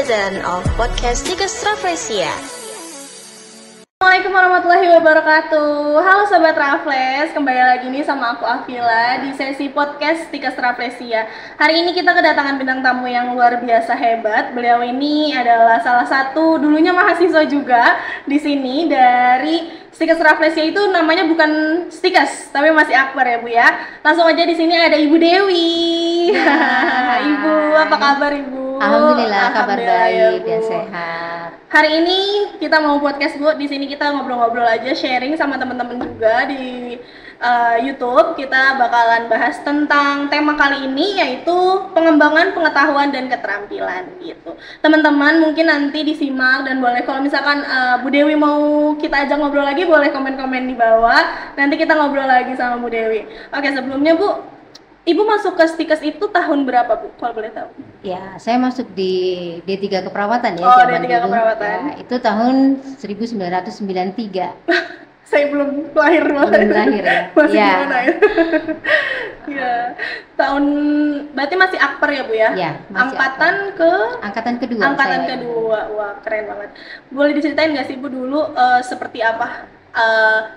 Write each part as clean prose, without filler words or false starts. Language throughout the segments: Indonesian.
season of podcast Tikus Rafflesia. Assalamualaikum warahmatullahi wabarakatuh. Halo Sobat Raffles, kembali lagi nih sama aku Afila di sesi podcast Tikus Rafflesia. Hari ini kita kedatangan bintang tamu yang luar biasa hebat. Beliau ini adalah salah satu dulunya mahasiswa juga di sini dari Stikas Rafflesia. Itu namanya bukan Stikas, tapi masih Akbar ya Bu ya. Langsung aja di sini ada Ibu Dewi. Ya. Ibu, apa kabar Ibu? Alhamdulillah, kabar baik ya, dan sehat. Hari ini kita mau podcast Bu, di sini kita ngobrol-ngobrol aja, sharing sama teman-teman juga di YouTube. Kita bakalan bahas tentang tema kali ini, yaitu pengembangan pengetahuan dan keterampilan gitu. Teman-teman mungkin nanti disimak, dan boleh kalau misalkan Bu Dewi mau kita ajak ngobrol lagi, boleh komen-komen di bawah. Nanti kita ngobrol lagi sama Bu Dewi. Oke, sebelumnya Bu, Ibu masuk ke Stikes itu tahun berapa Bu, kalau boleh tahu? Ya, saya masuk di D3 Keperawatan ya, Oh, zaman D3 dulu. Keperawatan. Ya, itu tahun 1993. Saya belum lahir malah. Belum lahir ya. Masih Ya. gimana ya? Ya. Tahun berarti masih Akper ya Bu ya? Ya, masih Angkatan Angkatan kedua. Angkatan saya. kedua. Wah, keren banget. Boleh diceritain nggak sih Bu dulu seperti apa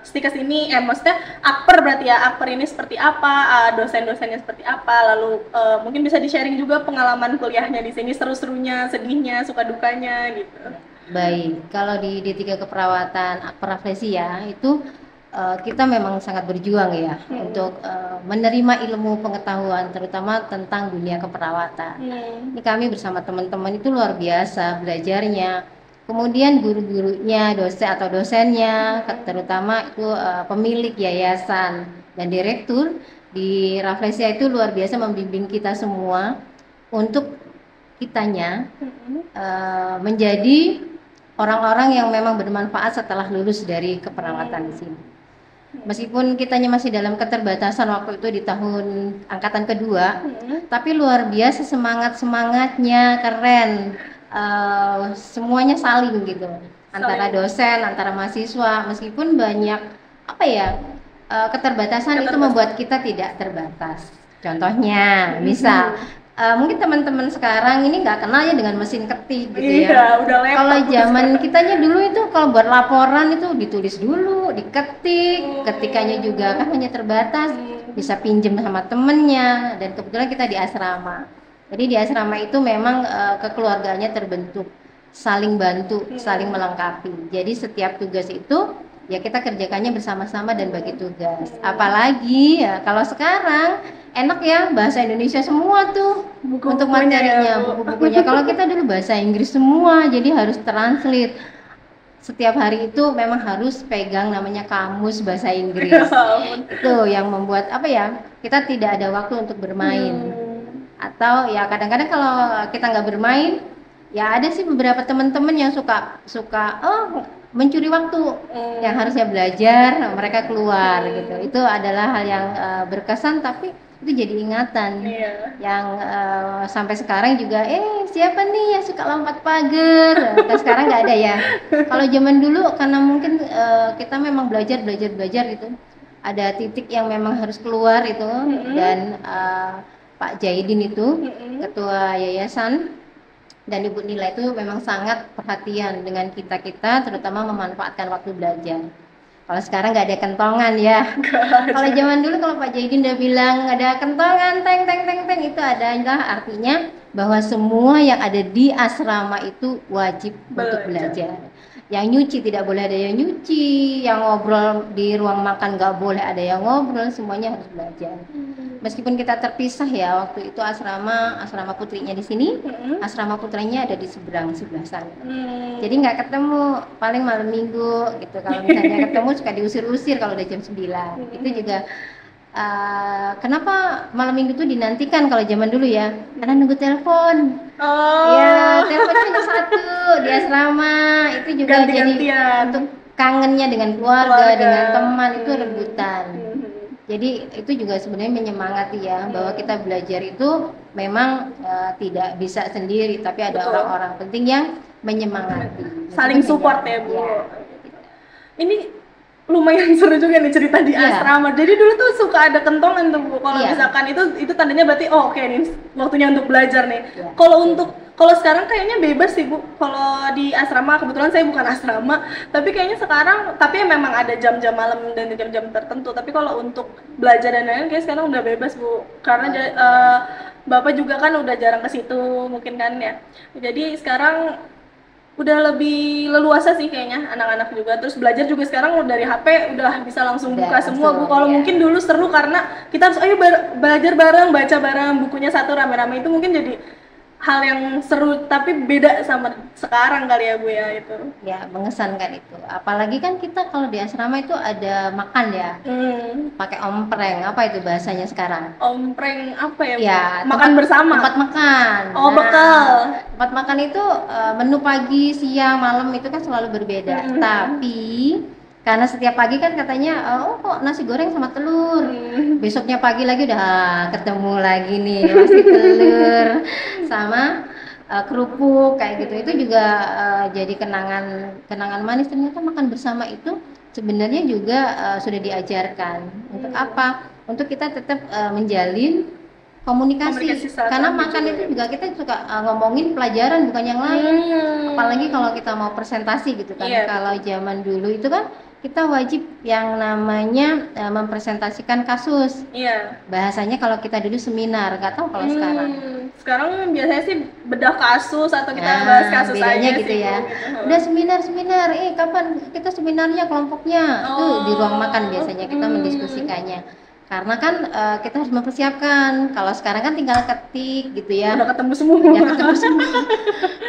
Stikes ini, maksudnya Akper berarti ya, Akper ini seperti apa, dosen-dosennya seperti apa, lalu mungkin bisa di-sharing juga pengalaman kuliahnya di sini, seru-serunya, sedihnya, suka dukanya gitu. Baik, kalau di D3 Keperawatan Akper Rafflesia itu kita memang sangat berjuang ya untuk menerima ilmu pengetahuan terutama tentang dunia keperawatan. Ini kami bersama teman-teman itu luar biasa belajarnya. Kemudian guru-gurunya, dosennya, terutama itu pemilik yayasan dan direktur di Rafflesia itu luar biasa membimbing kita semua untuk kitanya menjadi orang-orang yang memang bermanfaat setelah lulus dari keperawatan di sini. Meskipun kitanya masih dalam keterbatasan waktu itu di tahun angkatan kedua, tapi luar biasa semangatnya keren. Semuanya saling gitu antara dosen, antara mahasiswa, meskipun banyak keterbatasan itu membuat kita tidak terbatas. Contohnya misal mungkin teman-teman sekarang ini nggak kenal ya dengan mesin ketik gitu ya. Udah laptop. Kalau zaman kitanya dulu itu kalau buat laporan itu ditulis dulu, diketik, ketikannya juga kan hanya terbatas, bisa pinjem sama temennya, dan kebetulan kita di asrama. Jadi di asrama itu memang kekeluarganya terbentuk, saling bantu, saling melengkapi. Jadi setiap tugas itu ya kita kerjakannya bersama-sama dan bagi tugas. Apalagi ya kalau sekarang enak ya bahasa Indonesia semua tuh untuk materinya, buku-bukunya. Kalau kita dulu bahasa Inggris semua, jadi harus translate. Setiap hari itu memang harus pegang namanya kamus bahasa Inggris. Itu yang membuat kita tidak ada waktu untuk bermain. Atau ya kadang-kadang kalau kita nggak bermain, ya ada sih beberapa teman-teman yang suka mencuri waktu yang harusnya belajar, mereka keluar gitu. Itu adalah hal yang berkesan, tapi itu jadi ingatan yang sampai sekarang juga siapa nih yang suka lompat pagar. Kan sekarang nggak ada ya. Kalau zaman dulu karena mungkin kita memang belajar gitu, ada titik yang memang harus keluar itu, dan Pak Jaidin itu ketua yayasan dan Ibu Nila itu memang sangat perhatian dengan kita terutama memanfaatkan waktu belajar. Kalau sekarang nggak ada kentongan ya. Kalau zaman dulu kalau Pak Jaidin udah bilang ada kentongan teng itu adalah artinya bahwa semua yang ada di asrama itu wajib untuk belajar. Yang nyuci tidak boleh ada yang nyuci, yang ngobrol di ruang makan nggak boleh ada yang ngobrol, semuanya harus belajar. Meskipun kita terpisah ya, waktu itu asrama putrinya di sini, asrama putranya ada di sebelah sana. Jadi nggak ketemu, paling malam minggu gitu. Kalau misalnya ketemu suka diusir-usir kalau udah jam 9. Itu juga kenapa malam minggu itu dinantikan kalau zaman dulu ya? Karena nunggu telepon. Ya, teleponnya hanya satu di asrama. Itu juga jadi untuk kangennya dengan keluarga, dengan teman itu rebutan. Jadi itu juga sebenarnya menyemangati ya, bahwa kita belajar itu memang tidak bisa sendiri, tapi ada orang-orang penting yang menyemangati. Saling support ya Bu. Ini lumayan seru juga nih cerita di asrama. Jadi dulu tuh suka ada kentongan tuh Bu. Kalau misalkan itu tandanya berarti oke nih waktunya untuk belajar nih. Kalau untuk Kalau sekarang kayaknya bebas sih Bu. Kalau di asrama, kebetulan saya bukan asrama, tapi kayaknya sekarang, tapi memang ada jam-jam malam dan jam-jam tertentu. Tapi kalau untuk belajar dan lain-lain, kayak sekarang udah bebas Bu. Karena Bapak juga kan udah jarang ke situ, mungkin kan ya. Jadi sekarang udah lebih leluasa sih kayaknya anak-anak juga. Terus belajar juga sekarang udah dari HP udah bisa langsung Udah buka semua Bu. langsung, Kalau ya. mungkin dulu seru karena kita harus ayo belajar bareng, baca bareng, bukunya satu rame-rame, itu mungkin jadi hal yang seru, tapi beda sama sekarang kali ya Bu ya itu. Ya, mengesankan itu. Apalagi kan kita kalau di asrama itu ada makan ya, pakai ompreng. Apa itu bahasanya sekarang? Ompreng apa ya Bu? Ya, Makan bersama. Tempat makan. Oh, bekal. Tempat makan itu menu pagi, siang, malam itu kan selalu berbeda. Tapi karena setiap pagi kan katanya, oh kok nasi goreng sama telur. Besoknya pagi lagi udah ketemu lagi nih, masih telur sama kerupuk kayak gitu. Itu juga jadi kenangan manis. Ternyata makan bersama itu sebenarnya juga sudah diajarkan. Untuk apa? Untuk kita tetap menjalin komunikasi karena makan itu juga kita suka ngomongin pelajaran bukan yang lain. Apalagi kalau kita mau presentasi gitu kan. Kalau zaman dulu itu kan kita wajib yang namanya mempresentasikan kasus. Bahasanya kalau kita dulu seminar, nggak tahu kalau sekarang. Sekarang biasanya sih bedah kasus atau kita bahas kasus bedanya aja gitu sih, ya. gitu. Udah seminar, kapan kita seminarnya kelompoknya? Tuh di ruang makan biasanya kita mendiskusikannya. Karena kan kita harus mempersiapkan. Kalau sekarang kan tinggal ketik gitu ya. Udah ketemu semua.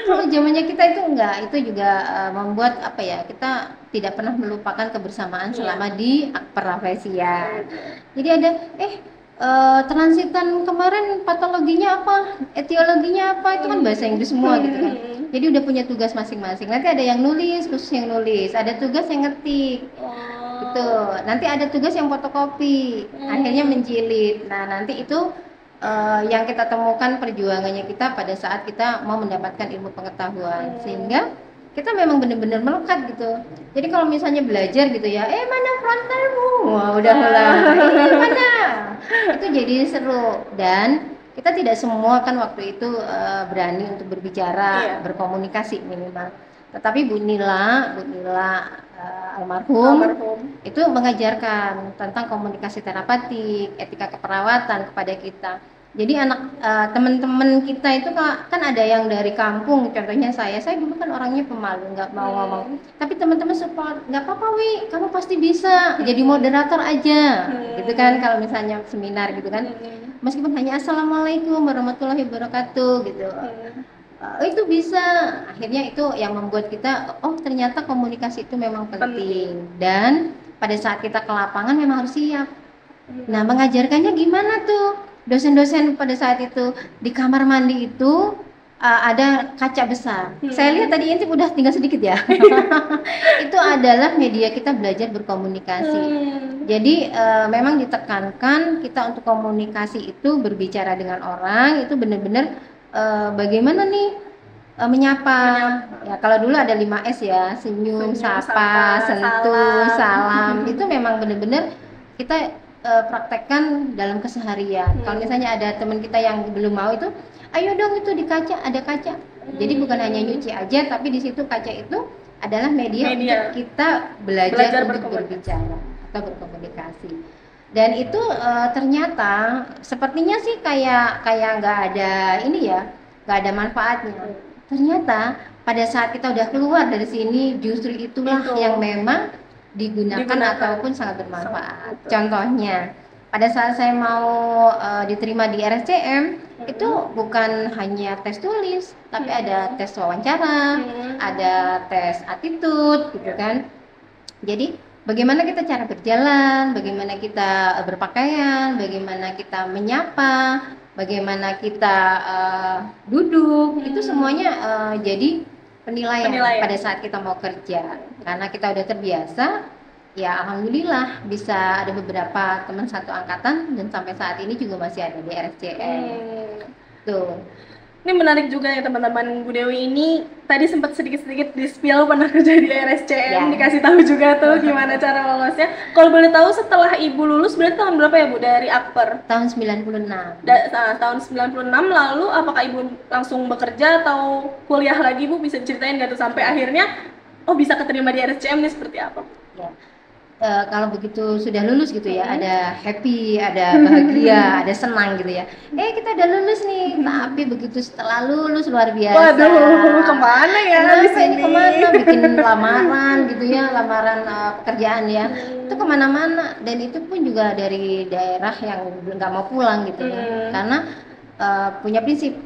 Kalau zamannya kita itu enggak, itu juga membuat apa ya, kita tidak pernah melupakan kebersamaan selama di Rafflesia. Jadi ada transitan kemarin patologinya apa, etiologinya apa, itu kan bahasa Inggris semua gitu kan. Jadi udah punya tugas masing-masing. Nanti ada yang nulis, khusus yang nulis, ada tugas yang ngetik. Gitu. Nanti ada tugas yang fotokopi, akhirnya menjilid. Nah, nanti itu yang kita temukan perjuangannya kita pada saat kita mau mendapatkan ilmu pengetahuan, sehingga kita memang benar-benar melekat gitu. Jadi kalau misalnya belajar gitu ya, mana frontalmu? Wah, udah mulai. Mana? Itu jadi seru, dan kita tidak semua kan waktu itu berani untuk berbicara, berkomunikasi minimal. Tetapi Bu Nila almarhum itu mengajarkan tentang komunikasi terapeutik, etika keperawatan kepada kita. Jadi teman-teman kita itu kan ada yang dari kampung, contohnya saya dulu kan orangnya pemalu, nggak mau ngomong. Tapi teman-teman support, nggak apa-apa Wi, kamu pasti bisa, jadi moderator aja, gitu kan kalau misalnya seminar gitu kan. Meskipun hanya assalamualaikum warahmatullahi wabarakatuh gitu. Itu bisa, akhirnya itu yang membuat kita ternyata komunikasi itu memang penting. Dan pada saat kita ke lapangan memang harus siap. Nah, mengajarkannya gimana tuh? Dosen-dosen pada saat itu di kamar mandi itu ada kaca besar. Saya lihat tadi intip udah tinggal sedikit ya. Itu adalah media kita belajar berkomunikasi. Jadi memang ditekankan kita untuk komunikasi itu berbicara dengan orang itu benar-benar bagaimana nih menyapa. Ya, kalau dulu ada 5S ya, senyum, sapa, sentuh, salam. Itu memang benar-benar kita praktekkan dalam keseharian. Kalau misalnya ada teman kita yang belum mau itu, ayo dong itu di kaca, ada kaca. Jadi bukan hanya nyuci aja, tapi di situ kaca itu adalah media. Untuk kita belajar untuk berbicara atau berkomunikasi. Dan itu ternyata sepertinya sih kayak nggak ada nggak ada manfaatnya. Ternyata pada saat kita udah keluar dari sini, justru itulah yang memang digunakan ataupun sangat bermanfaat. Contohnya, pada saat saya mau diterima di RSCM, itu bukan hanya tes tulis, tapi ada tes wawancara, ada tes attitude gitu kan. Jadi bagaimana kita cara berjalan, bagaimana kita berpakaian, bagaimana kita menyapa, bagaimana kita duduk, itu semuanya jadi penilaian pada saat kita mau kerja. Karena kita udah terbiasa, ya alhamdulillah bisa ada beberapa teman satu angkatan dan sampai saat ini juga masih ada di RSCM. Tuh. Ini menarik juga ya teman-teman. Bu Dewi ini tadi sempat sedikit-sedikit di-spill pernah kerja di RSCM, Ya. dikasih tahu juga tuh gimana cara lolosnya. Kalau boleh tahu setelah Ibu lulus berarti tahun berapa ya Bu dari Akper? Tahun 96. Tahun 96, lalu apakah Ibu langsung bekerja atau kuliah lagi Bu? Bisa diceritain nggak tuh sampai akhirnya bisa keterima di RSCM nih seperti apa? Ya. Kalau begitu sudah lulus gitu ya, ada happy, ada bahagia, ada senang gitu ya. Kita udah lulus nih, tapi begitu setelah lulus luar biasa. Waduh, kemana ya? Kenapa ini kemana? Bikin lamaran gitu ya, lamaran pekerjaan ya. Itu kemana-mana, dan itu pun juga dari daerah yang nggak mau pulang gitu ya. Karena punya prinsip,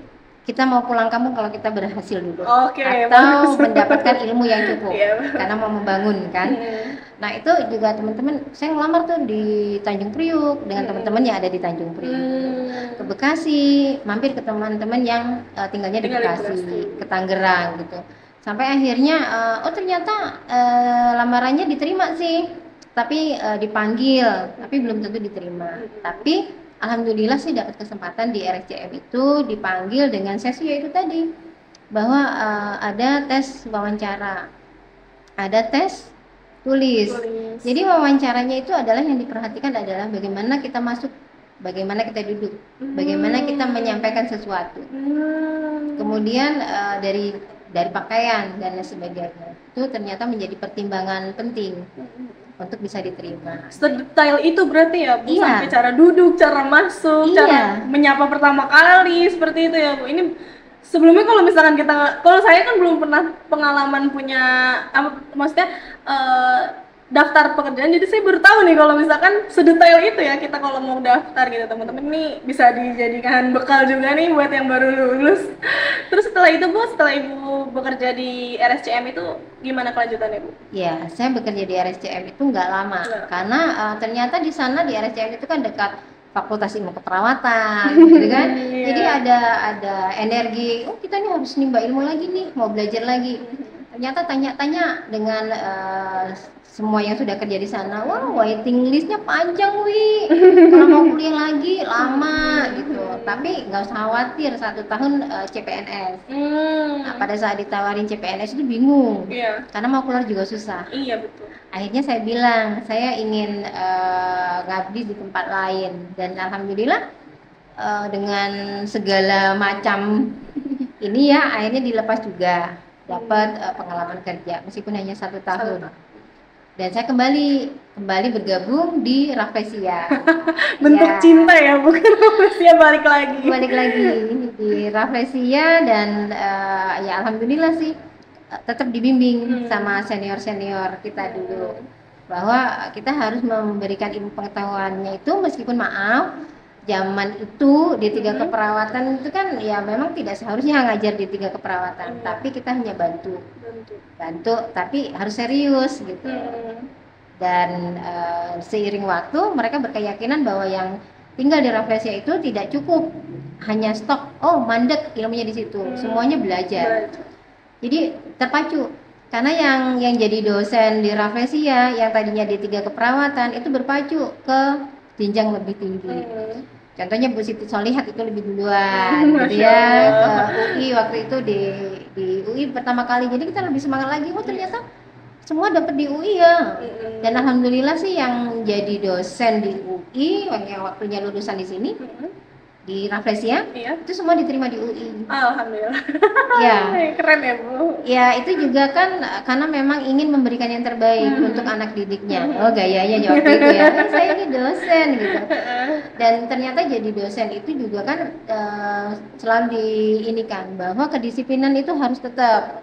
kita mau pulang kampung kalau kita berhasil dulu, Oke, atau bagus. mendapatkan ilmu yang cukup, Iya. karena mau membangun kan. Nah itu juga teman-teman, saya ngelamar tuh di Tanjung Priuk dengan teman-teman yang ada di Tanjung Priuk, ke Bekasi, mampir ke teman-teman yang tinggalnya di Bekasi, ke Tangerang gitu. Sampai akhirnya ternyata lamarannya diterima sih, tapi dipanggil, tapi belum tentu diterima. Tapi alhamdulillah sih dapat kesempatan di RSCM itu dipanggil dengan sesi yaitu tadi, bahwa ada tes wawancara, ada tes tulis. Jadi wawancaranya itu adalah yang diperhatikan adalah bagaimana kita masuk, bagaimana kita duduk, bagaimana kita menyampaikan sesuatu. Kemudian dari pakaian dan lain sebagainya. Itu ternyata menjadi pertimbangan penting untuk bisa diterima. Sedetail itu berarti ya Bu, Iya. sampai cara duduk, cara masuk, Iya. cara menyapa pertama kali, seperti itu ya Bu. Ini sebelumnya kalau misalkan kalau saya kan belum pernah pengalaman punya maksudnya daftar pekerjaan, jadi saya baru tahu nih kalau misalkan sedetail itu ya kita kalau mau daftar gitu teman-teman. Ini bisa dijadikan bekal juga nih buat yang baru lulus. Terus setelah itu Bu, setelah Ibu bekerja di RSCM itu gimana kelanjutannya Bu? Ya, saya bekerja di RSCM itu nggak lama, karena ternyata di sana di RSCM itu kan dekat Fakultas Ilmu Keperawatan, gitu kan. Iya. Jadi ada energi, kita nih harus nimba ilmu lagi nih, mau belajar lagi. Ternyata tanya-tanya dengan semua yang sudah kerja di sana, wah waiting listnya panjang Wi, kalau mau kuliah lagi lama gitu. Tapi nggak usah khawatir, 1 tahun CPNS. Nah, pada saat ditawarin CPNS itu bingung, Iya. karena mau keluar juga susah. Iya betul. Akhirnya saya bilang saya ingin ngabdi di tempat lain, dan alhamdulillah dengan segala macam ini ya akhirnya dilepas juga, dapat pengalaman kerja meskipun hanya 1 tahun. Dan saya kembali bergabung di Rafflesia. Bentuk Ya. cinta ya, bukan Rafflesia balik lagi. Balik lagi di Rafflesia, dan ya alhamdulillah sih tetap dibimbing sama senior-senior kita dulu, bahwa kita harus memberikan ilmu pengetahuannya itu, meskipun maaf zaman itu di 3 keperawatan itu kan ya memang tidak seharusnya ngajar di 3 keperawatan, tapi kita hanya bantu, tapi harus serius gitu. Dan seiring waktu mereka berkeyakinan bahwa yang tinggal di Rafflesia itu tidak cukup hanya stok, mandek ilmunya di situ, semuanya belajar. Jadi terpacu, karena yang jadi dosen di Rafflesia yang tadinya di 3 keperawatan itu berpacu ke jenjang lebih tinggi. Contohnya Bu Siti Solihat itu lebih duluan gitu ya, ke UI waktu itu di UI pertama kali. Jadi kita lebih semangat lagi, ternyata semua dapat di UI ya. Dan alhamdulillah sih yang jadi dosen di UI yang waktunya lulusan di sini di Rafflesia, itu semua diterima di UI. Alhamdulillah. Ya. Keren ya Bu. Ya itu juga kan karena memang ingin memberikan yang terbaik untuk anak didiknya. Gayanya jawab gitu ya. Saya ini dosen gitu. Dan ternyata jadi dosen itu juga kan selalu diinikan bahwa kedisiplinan itu harus tetap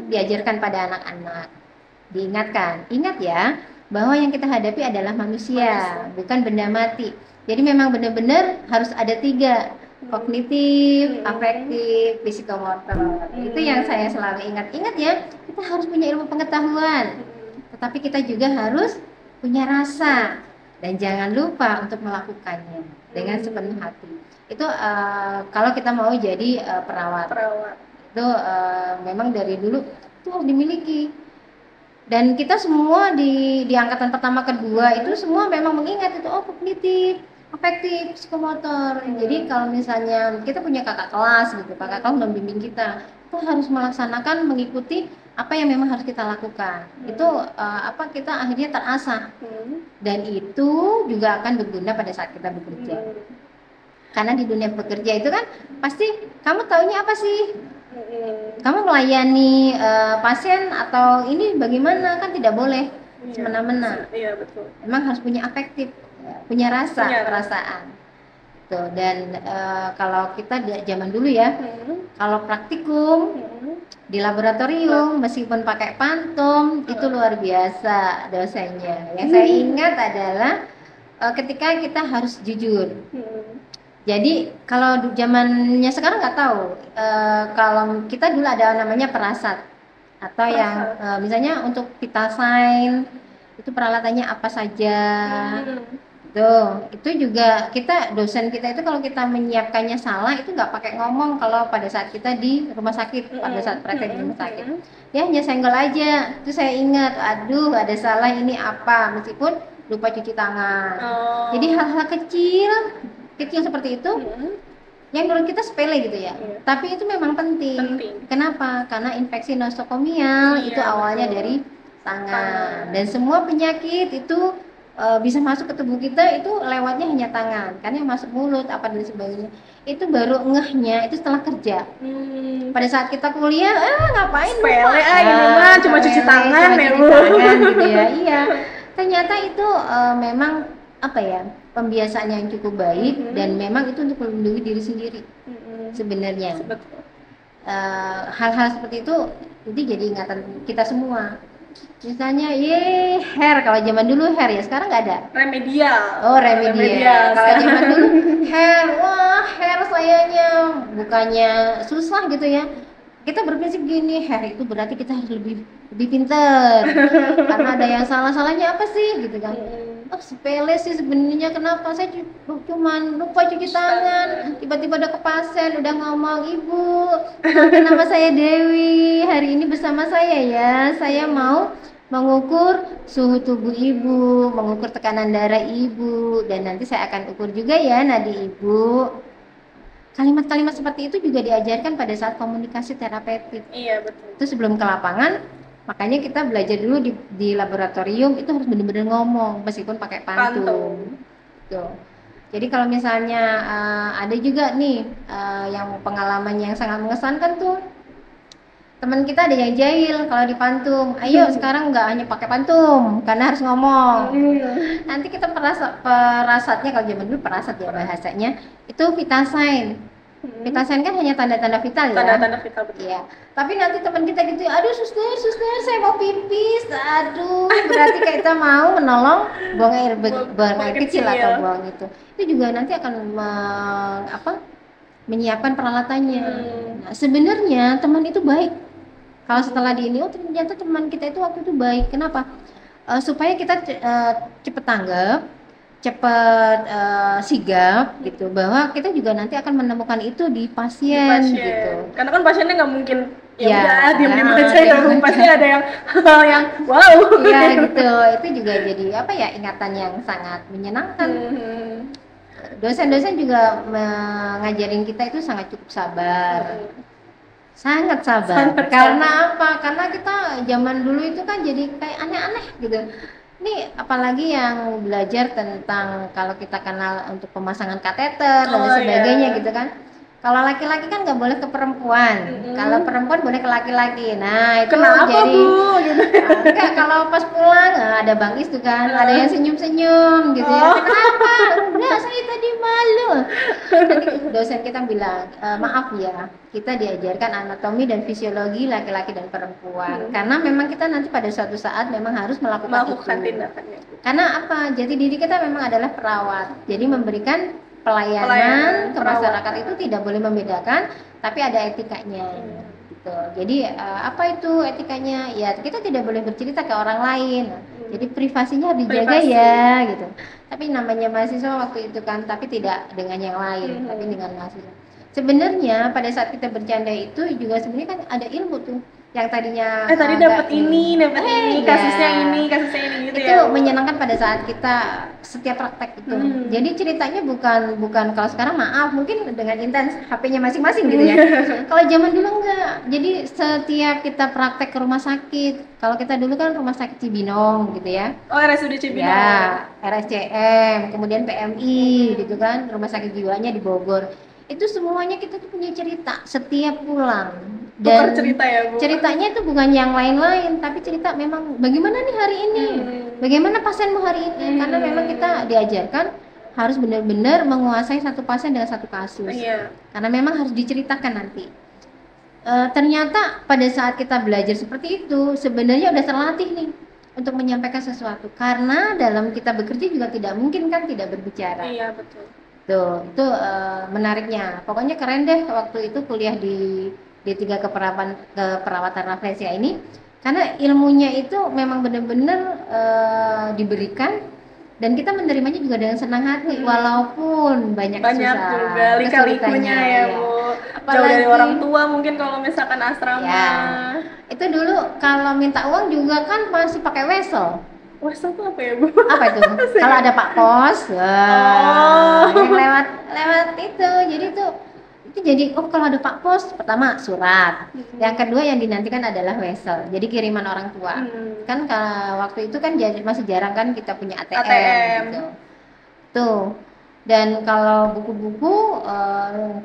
diajarkan pada anak-anak. Diingatkan, ingat ya bahwa yang kita hadapi adalah manusia, bukan benda mati. Jadi memang benar-benar harus ada 3, kognitif, afektif, psikomotor. Itu yang saya selalu ingat ya, kita harus punya ilmu pengetahuan, tetapi kita juga harus punya rasa, dan jangan lupa untuk melakukannya dengan sepenuh hati. Itu kalau kita mau jadi perawat. Itu memang dari dulu itu harus dimiliki. Dan kita semua di angkatan pertama kedua itu semua memang mengingat itu kognitif, afektif psikomotor. Jadi kalau misalnya kita punya kakak kelas gitu, kakak kelas membimbing kita, itu harus melaksanakan mengikuti apa yang memang harus kita lakukan. Itu kita akhirnya terasah dan itu juga akan berguna pada saat kita bekerja. Karena di dunia bekerja itu kan pasti kamu taunya apa sih? Kamu melayani pasien atau ini bagaimana, kan tidak boleh semena-mena. Iya, betul. Memang harus punya afektif, punya perasaan. Tuh, dan kalau kita zaman dulu ya, kalau praktikum di laboratorium meskipun pakai pantum itu luar biasa dosennya. Yang saya ingat adalah ketika kita harus jujur. Jadi kalau zamannya sekarang nggak tahu, kalau kita dulu ada namanya perasat atau yang misalnya untuk vitasign itu peralatannya apa saja. Tuh, itu juga dosen kita itu kalau kita menyiapkannya salah itu nggak pakai ngomong kalau pada saat kita di rumah sakit, pada saat praktek di rumah sakit. Dia hanya senggol aja. Itu saya ingat, aduh ada salah ini apa, meskipun lupa cuci tangan. Jadi hal-hal kecil seperti itu yang menurut kita sepele gitu ya. Tapi itu memang penting. Kenapa? Karena infeksi nosokomial itu awalnya dari tangan. Dan semua penyakit itu bisa masuk ke tubuh kita itu lewatnya hanya tangan, kan yang masuk mulut apa dan sebagainya itu baru ngehnya itu setelah kerja. Pada saat kita kuliah ngapain sepele cuma cuci tangan ya Bu gitu ya. Iya, ternyata itu memang pembiasaan yang cukup baik dan memang itu untuk melindungi diri sendiri sebenarnya. Hal-hal seperti itu jadi ingatan kita semua. Misalnya, hair, kalau zaman dulu hair ya, sekarang nggak ada. Remedial. Oh, remedial. Kalau zaman dulu hair, wah hair sayanya bukannya susah gitu ya. Kita berprinsip gini, hair itu berarti kita harus lebih pintar. Karena ada yang salahnya apa sih gitu kan. Sepele sih sebenarnya, kenapa saya cuman lupa cuci tangan, tiba-tiba ada ke pasien udah ngomong, "Ibu, nama saya Dewi, hari ini bersama saya ya, saya mau mengukur suhu tubuh ibu, mengukur tekanan darah ibu, dan nanti saya akan ukur juga ya nadi ibu." Kalimat-kalimat seperti itu juga diajarkan pada saat komunikasi terapeutik. Iya, betul. Itu sebelum ke lapangan. Makanya kita belajar dulu di laboratorium itu harus benar-benar ngomong meskipun pakai pantum. Tuh. Jadi kalau misalnya ada juga nih yang pengalaman yang sangat mengesankan tuh, teman kita ada yang jahil kalau di pantum. Ayo sekarang nggak hanya pakai pantum karena harus ngomong. Nanti kita perasatnya, kalau zaman dulu perasat ya bahasanya, itu vitasign. Vitasign kan hanya tanda-tanda vital ya. Tanda-tanda vital, betul. Iya. Tapi nanti teman kita gitu, aduh suster saya mau pipis, aduh berarti kita mau menolong buang air kecil atau buang itu. Itu juga nanti akan menyiapkan peralatannya. Nah, sebenarnya teman itu baik. Kalau setelah di ini, ternyata teman kita itu waktu itu baik. Kenapa? Supaya kita cepat tanggap, cepat sigap gitu, bahwa kita juga nanti akan menemukan itu di pasien. Gitu. Karena kan pasiennya nggak mungkin udah diam-diam aja ya, pasti ada yang wow. Iya gitu. Itu juga jadi ingatan yang sangat menyenangkan. Dosen-dosen juga mengajarin kita itu sangat cukup sabar. Sangat sabar. Karena apa? Karena kita zaman dulu itu kan jadi kayak aneh-aneh gitu. Ini apalagi yang belajar tentang kalau kita kenal untuk pemasangan kateter dan sebagainya gitu kan. Kalau laki-laki kan nggak boleh ke perempuan, kalau perempuan boleh ke laki-laki. Nah itu kenapa, jadi Bu? Gitu. Enggak, kalau pas pulang ada Bang Is tuh kan, ada yang senyum-senyum gitu ya. Kenapa? Enggak, saya tadi malu. Nanti dosen kita bilang, maaf ya, kita diajarkan anatomi dan fisiologi laki-laki dan perempuan. Karena memang kita nanti pada suatu saat memang harus melakukan itu. Tindakannya. Karena apa? Jadi diri kita memang adalah perawat. Jadi memberikan pelayanan ke masyarakat itu tidak boleh membedakan, tapi ada etikanya gitu. Jadi apa itu etikanya? Ya kita tidak boleh bercerita ke orang lain. Jadi privasinya harus dijaga ya gitu. Tapi namanya mahasiswa waktu itu kan, tapi tidak dengan yang lain, tapi dengan mahasiswa. Sebenarnya pada saat kita bercanda itu juga sebenarnya kan ada ilmu tuh. yang tadinya tadi dapat ini kasusnya iya. ini gitu Itu ya Bu? menyenangkan pada saat kita setiap praktek itu. Jadi ceritanya bukan kalau sekarang maaf mungkin dengan intens HP-nya masing-masing gitu ya. Kalau zaman dulu enggak. Jadi setiap kita praktek ke rumah sakit, kalau kita dulu kan rumah sakit Cibinong gitu ya. Oh, RSUD Cibinong. Ya, RSCM, kemudian PMI gitu kan, rumah sakit jiwanya di Bogor. Itu semuanya kita tuh punya cerita setiap pulang. Tukar cerita ya Bu? Ceritanya itu bukan yang lain-lain, tapi cerita memang bagaimana nih hari ini, bagaimana pasienmu hari ini, karena memang kita diajarkan harus benar-benar menguasai satu pasien dengan satu kasus, karena memang harus diceritakan nanti. Ternyata pada saat kita belajar seperti itu, sebenarnya udah terlatih nih untuk menyampaikan sesuatu, karena dalam kita bekerja juga tidak mungkin kan tidak berbicara. Iya betul. Tuh, itu menariknya. Pokoknya keren deh waktu itu kuliah di D3 keperawatan Rafflesia ini, karena ilmunya itu memang benar-benar diberikan dan kita menerimanya juga dengan senang hati walaupun banyak juga lika-likunya ya Bu. Jauh dari orang tua mungkin kalau misalkan asrama. Ya, itu dulu kalau minta uang juga kan masih pakai wesel. Wesel itu apa ya Bu? Apa itu? Kalau ada Pak Pos, yang lewat itu. Jadi itu kalau ada Pak Pos, pertama surat. Yang kedua yang dinantikan adalah wesel. Jadi kiriman orang tua. Kan kalau waktu itu kan masih jarang kan kita punya ATM. Gitu. Tuh. Dan kalau buku-buku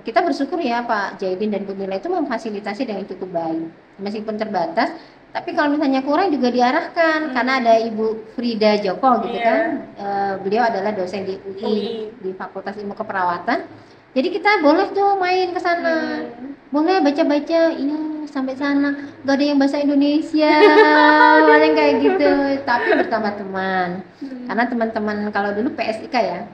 kita bersyukur ya Pak Jaidin dan Bu Mila itu memfasilitasi dengan cukup baik. Meskipun terbatas, tapi kalau misalnya kurang juga diarahkan karena ada Ibu Frida Joko gitu kan. Beliau adalah dosen di UI di Fakultas Ilmu Keperawatan. Jadi kita boleh tuh main ke sana. Boleh baca-baca, iya sampai sana. Gak ada yang bahasa Indonesia. Ada yang kayak gitu. Tapi bertambah teman. Karena teman-teman kalau dulu PSIK ya.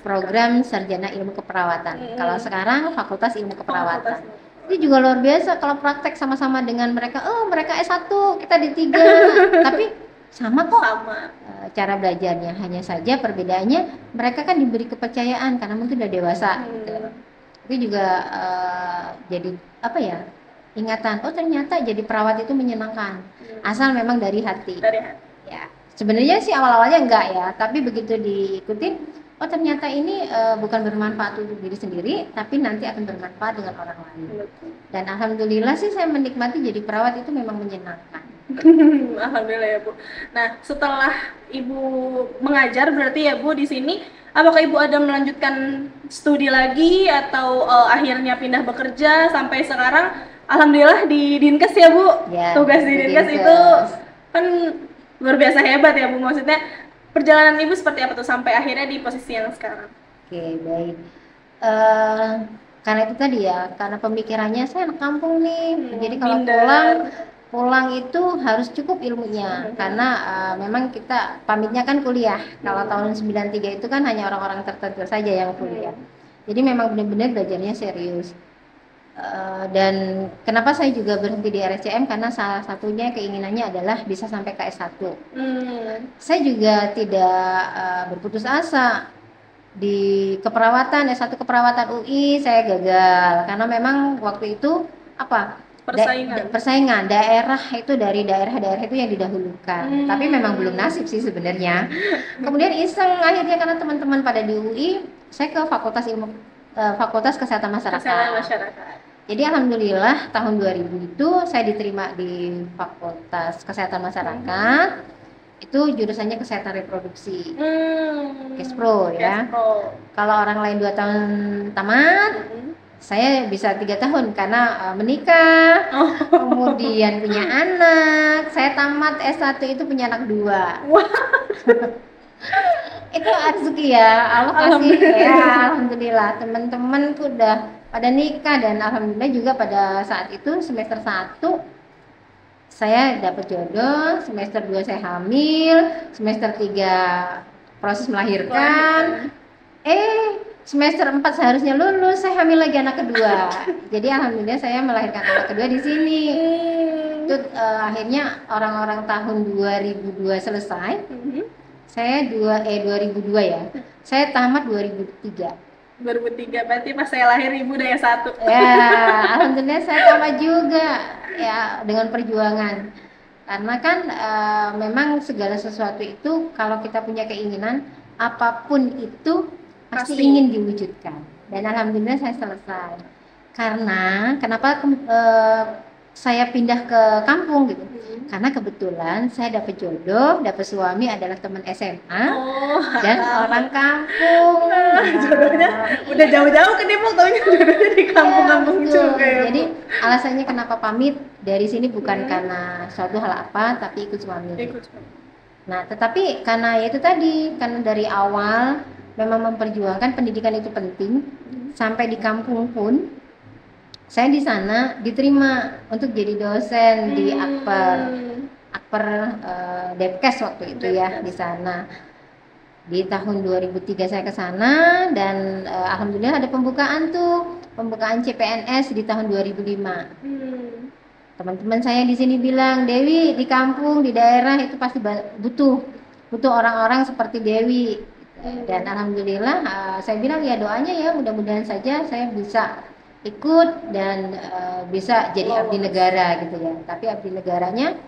Program Sarjana Ilmu Keperawatan. Kalau sekarang Fakultas Ilmu Keperawatan. Ini juga luar biasa kalau praktek sama-sama dengan mereka. Oh, mereka S1, kita D3. Tapi sama kok. Cara belajarnya, hanya saja perbedaannya mereka kan diberi kepercayaan karena mungkin udah dewasa gitu. Itu juga jadi apa ya, ingatan, oh ternyata jadi perawat itu menyenangkan asal memang dari hati. Ya, sebenarnya sih awal-awalnya enggak ya, tapi begitu diikutin, oh ternyata ini bukan bermanfaat untuk diri sendiri, tapi nanti akan bermanfaat dengan orang lain. Dan alhamdulillah sih saya menikmati jadi perawat itu memang menyenangkan. Alhamdulillah ya Bu. Nah, setelah Ibu mengajar berarti ya Bu di sini, apakah Ibu ada melanjutkan studi lagi atau akhirnya pindah bekerja sampai sekarang? Alhamdulillah di Dinkes ya Bu. Ya, tugas di Dinkes itu kan luar biasa hebat ya Bu. Maksudnya perjalanan Ibu seperti apa tuh sampai akhirnya di posisi yang sekarang? Oke, baik. Karena itu tadi ya, karena pemikirannya saya anak kampung nih. Jadi kalau pulang itu harus cukup ilmunya karena memang kita pamitnya kan kuliah. Kalau tahun 93 itu kan hanya orang-orang tertentu saja yang kuliah. Jadi memang benar-benar belajarnya serius. Dan kenapa saya juga berhenti di RSCM karena salah satunya keinginannya adalah bisa sampai ke S1. Saya juga tidak berputus asa. Di keperawatan, S1 keperawatan UI saya gagal karena memang waktu itu persaingan daerah itu dari daerah-daerah itu yang didahulukan. Tapi memang belum nasib sih sebenarnya. Kemudian iseng akhirnya karena teman-teman pada di UI, saya ke Fakultas Kesehatan Masyarakat. Jadi alhamdulillah tahun 2000 itu saya diterima di Fakultas Kesehatan Masyarakat. Itu jurusannya kesehatan reproduksi. Kespro ya. Kalau orang lain 2 tahun tamat, saya bisa 3 tahun karena menikah, kemudian punya anak. Saya tamat S1 itu punya anak 2. Itu rezeki ya, Allah kasih ya, alhamdulillah. Teman-temanku udah pada nikah dan alhamdulillah juga pada saat itu semester 1 saya dapat jodoh, semester 2 saya hamil, semester 3 proses melahirkan. Semester 4 seharusnya lulus, saya hamil lagi anak kedua. Jadi alhamdulillah saya melahirkan anak kedua di sini. Itu akhirnya orang-orang tahun 2002 selesai. Saya 2002 ya. Saya tamat 2003. 2003, berarti pas saya lahir ibu udah yang satu. Ya, alhamdulillah saya sama juga ya dengan perjuangan. Karena kan memang segala sesuatu itu kalau kita punya keinginan apapun itu pasti Pasti. ingin diwujudkan. Dan alhamdulillah saya selesai. Karena kenapa saya pindah ke kampung gitu? Karena kebetulan saya dapat jodoh, dapat suami adalah teman SMA Oh, dan orang kampung. jodohnya udah jauh-jauh ke Depok, taunya jodohnya di kampung-kampung Betul. juga ya, Bu. Jadi alasannya kenapa pamit dari sini bukan karena suatu hal apa, tapi ikut suami. Ikut. Nah, tetapi karena itu tadi, karena dari awal memang memperjuangkan pendidikan itu penting, sampai di kampung pun saya di sana diterima untuk jadi dosen di Akper Depkes waktu itu ya di sana. Di tahun 2003 saya ke sana dan alhamdulillah ada pembukaan CPNS di tahun 2005. Teman-teman saya di sini bilang, Dewi di kampung di daerah itu pasti butuh orang-orang seperti Dewi. Dan alhamdulillah saya bilang ya doanya ya mudah-mudahan saja saya bisa ikut dan bisa jadi abdi negara gitu ya. Tapi abdi negaranya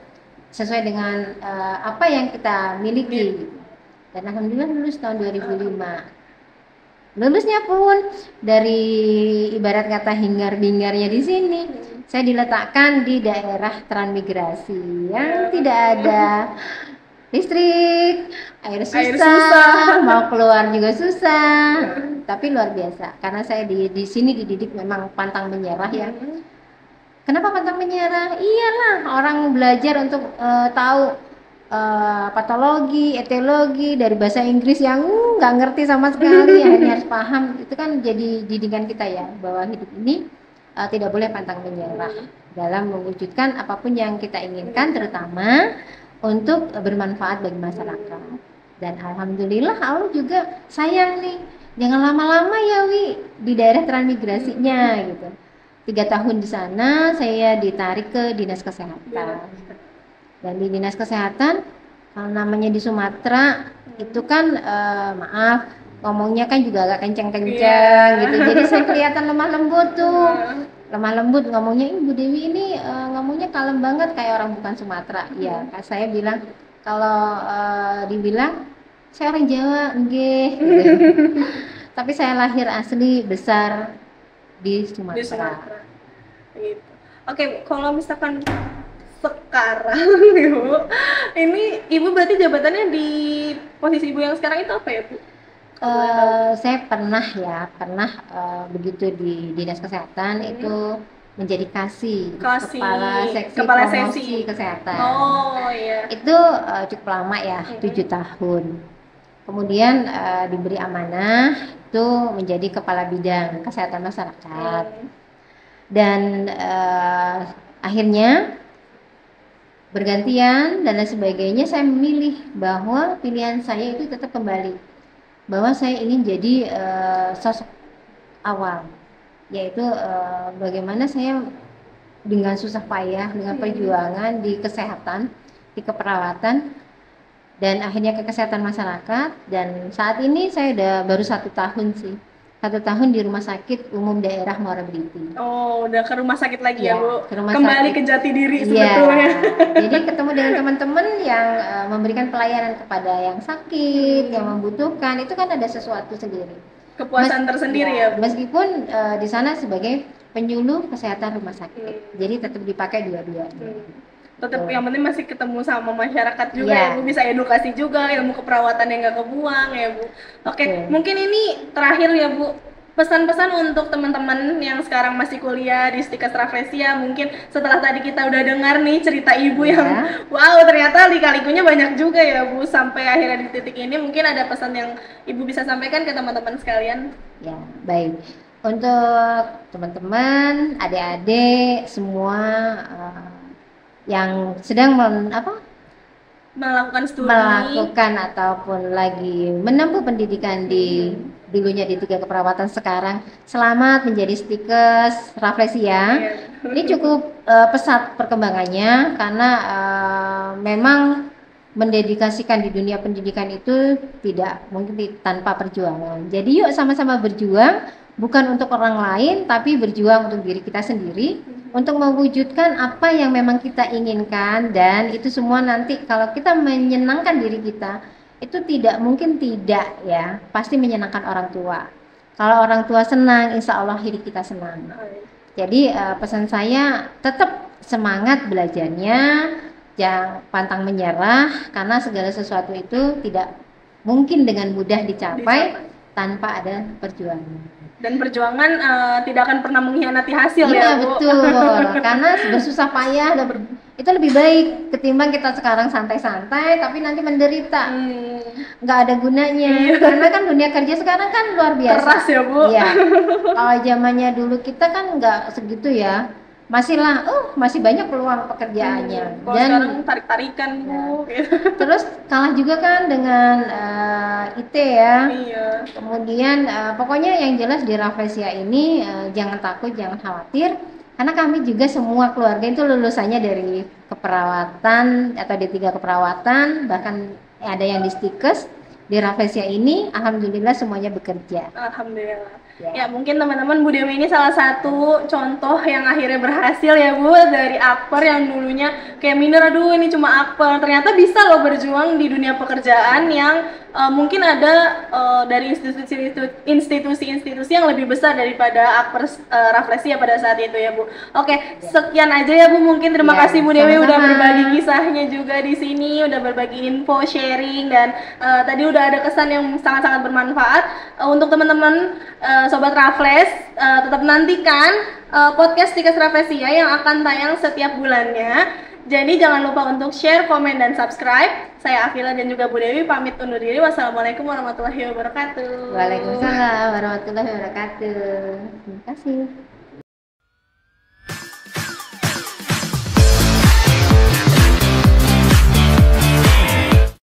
sesuai dengan apa yang kita miliki. Gitu. Dan alhamdulillah lulus tahun 2005. Lulusnya pun dari ibarat kata hingar-bingarnya di sini, saya diletakkan di daerah transmigrasi yang tidak ada listrik, air susah, mau keluar juga susah. Tapi luar biasa karena saya di sini dididik memang pantang menyerah ya. Kenapa pantang menyerah? Iyalah orang belajar untuk tahu patologi, etiologi dari bahasa Inggris yang nggak ngerti sama sekali, akhirnya harus paham. Itu kan jadi didikan kita ya bahwa hidup ini tidak boleh pantang menyerah dalam mewujudkan apapun yang kita inginkan, terutama untuk bermanfaat bagi masyarakat. Dan alhamdulillah Allah juga sayang nih, jangan lama-lama ya Wi di daerah transmigrasinya gitu. 3 tahun di sana saya ditarik ke dinas kesehatan. Dan di dinas kesehatan kalau namanya di Sumatera itu kan maaf ngomongnya kan juga agak kenceng-kenceng gitu, jadi saya kelihatan lemah lembut ngomongnya. Ibu Dewi ini ngomongnya kalem banget kayak orang bukan Sumatera. Ya saya bilang kalau dibilang saya orang Jawa enggak gitu. Tapi saya lahir asli besar di Sumatera. Gitu. Oke, kalau misalkan sekarang Ibu, ini Ibu berarti jabatannya di posisi Ibu yang sekarang itu apa ya, Bu? Saya pernah begitu di dinas kesehatan itu menjadi kepala seksi promosi kesehatan. Oh iya. Itu cukup lama ya, 7 tahun. Kemudian diberi amanah itu menjadi kepala bidang kesehatan masyarakat. Dan akhirnya bergantian dan lain sebagainya, saya memilih bahwa pilihan saya itu tetap kembali bahwa saya ingin jadi sosok awal, yaitu bagaimana saya dengan susah payah, dengan perjuangan di kesehatan, di keperawatan, dan akhirnya ke kesehatan masyarakat. Dan saat ini saya udah baru 1 tahun sih, 1 tahun di Rumah Sakit Umum Daerah Muara Beliti. Oh, udah ke rumah sakit lagi ya, Bu? Kembali ke jati diri sebetulnya. Jadi ketemu dengan teman-teman yang memberikan pelayanan kepada yang sakit, yang membutuhkan, itu kan ada sesuatu sendiri. Kepuasan tersendiri ya, Bu? Meskipun di sana sebagai penyuluh kesehatan rumah sakit, jadi tetap dipakai dua-duanya. Tetap yang penting masih ketemu sama masyarakat juga ya Bu, bisa edukasi juga, ilmu keperawatan yang nggak kebuang ya Bu. Oke, mungkin ini terakhir ya Bu, pesan-pesan untuk teman-teman yang sekarang masih kuliah di Stikes Rafflesia. Mungkin setelah tadi kita udah dengar nih cerita Ibu yang wow, ternyata lika-likunya banyak juga ya Bu, sampai akhirnya di titik ini. Mungkin ada pesan yang Ibu bisa sampaikan ke teman-teman sekalian? Ya, baik. Untuk teman-teman, adik-adik semua yang sedang melakukan studi, melakukan ataupun lagi menempuh pendidikan di dulunya di 3 keperawatan, sekarang selamat menjadi Stikes Rafflesia. Ini cukup pesat perkembangannya karena memang mendedikasikan di dunia pendidikan itu tidak mungkin tanpa perjuangan. Jadi yuk sama-sama berjuang, bukan untuk orang lain, tapi berjuang untuk diri kita sendiri, untuk mewujudkan apa yang memang kita inginkan. Dan itu semua nanti kalau kita menyenangkan diri kita, itu tidak mungkin tidak ya, pasti menyenangkan orang tua. Kalau orang tua senang, insya Allah hidup kita senang. Jadi pesan saya tetap semangat belajarnya, jangan pantang menyerah, karena segala sesuatu itu tidak mungkin dengan mudah dicapai tanpa ada perjuangan. Dan perjuangan tidak akan pernah mengkhianati hasil Iya, ya Bu. betul, karena bersusah payah itu lebih baik ketimbang kita sekarang santai-santai tapi nanti menderita, nggak ada gunanya. Karena kan dunia kerja sekarang kan luar biasa. Keras ya Bu. Iya. Kalau zamannya dulu kita kan nggak segitu ya, masih banyak peluang pekerjaannya. Kalau Dan sekarang tarik-tarikan Bu. Gitu. terus kalah juga kan dengan IT ya. Iya. Kemudian pokoknya yang jelas di Rafflesia ini jangan takut, jangan khawatir, karena kami juga semua keluarga itu lulusannya dari keperawatan atau D3 keperawatan, bahkan ada yang di Stikes. Di Rafflesia ini alhamdulillah semuanya bekerja. Alhamdulillah. Ya. Ya mungkin teman-teman Bu Dewi ini salah satu contoh yang akhirnya berhasil ya Bu, dari akper yang dulunya kayak minder, aduh ini cuma akper, ternyata bisa loh berjuang di dunia pekerjaan yang mungkin ada dari institusi-institusi yang lebih besar daripada akper Rafflesia pada saat itu ya Bu. Oke, sekian aja ya Bu, mungkin terima Ya, kasih Bu Dewi sama-sama. udah berbagi kisahnya juga di sini, udah berbagi info, sharing, dan tadi udah ada kesan yang sangat-sangat bermanfaat. Untuk teman-teman Sobat Raffles, tetap nantikan podcast Stikes Rafflesia yang akan tayang setiap bulannya. Jadi jangan lupa untuk share, komen, dan subscribe. Saya Afila dan juga Bu Dewi pamit undur diri. Wassalamualaikum warahmatullahi wabarakatuh. Waalaikumsalam warahmatullahi wabarakatuh. Terima kasih.